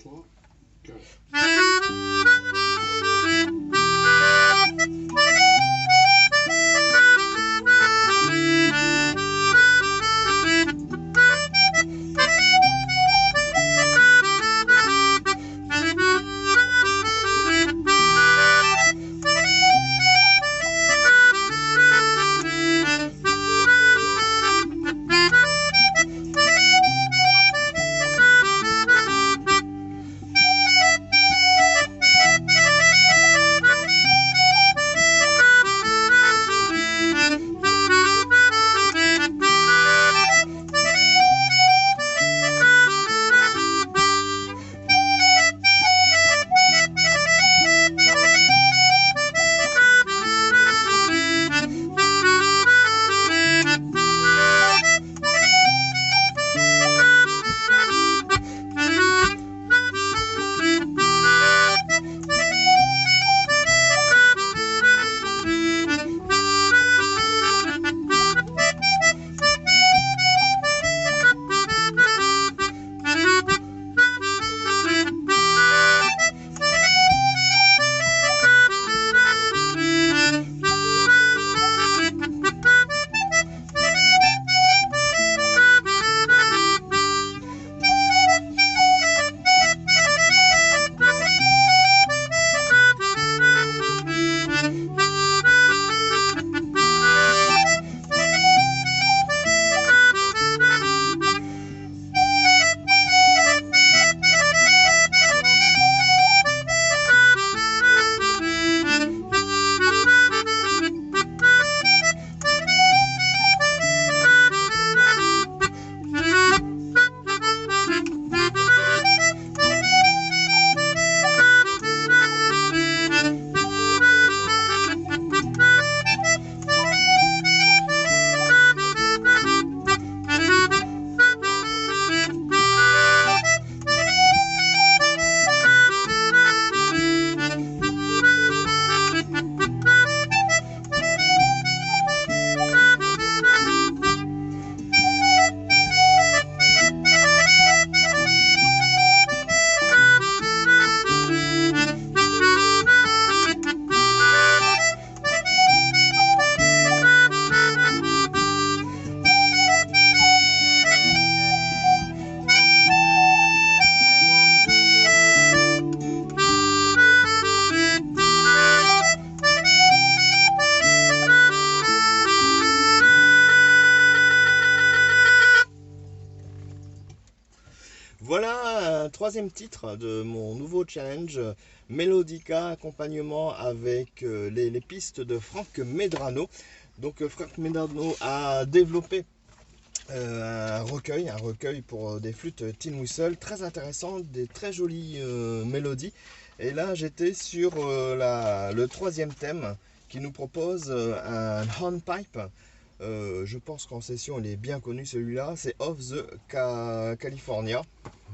3, 4. Voilà un troisième titre de mon nouveau challenge Melodica, accompagnement avec les pistes de Frank Medrano. Donc Frank Medrano a développé un recueil pour des flûtes tin whistle très intéressant, des très jolies mélodies. Et là j'étais sur le troisième thème qui nous propose un hornpipe. Je pense qu'en session il est bien connu celui-là, c'est Of the California.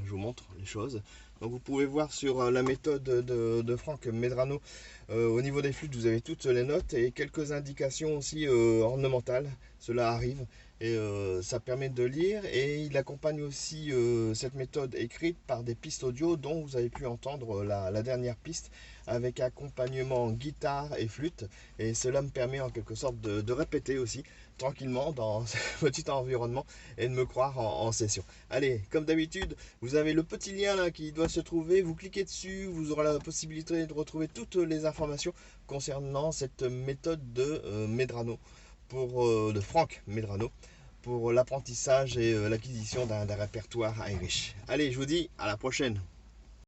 Je vous montre les choses. Donc vous pouvez voir sur la méthode de Frank Medrano, au niveau des flûtes vous avez toutes les notes et quelques indications aussi ornementales, cela arrive et ça permet de lire, et il accompagne aussi cette méthode écrite par des pistes audio dont vous avez pu entendre la dernière piste avec accompagnement guitare et flûte, et cela me permet en quelque sorte de répéter aussi tranquillement dans ce petit environnement et de me croire en session. Allez, comme d'habitude, vous avez le petit lien là qui doit se trouver, vous cliquez dessus, vous aurez la possibilité de retrouver toutes les informations concernant cette méthode de Medrano, de Frank Medrano, pour l'apprentissage et l'acquisition d'un répertoire Irish. Allez, je vous dis à la prochaine.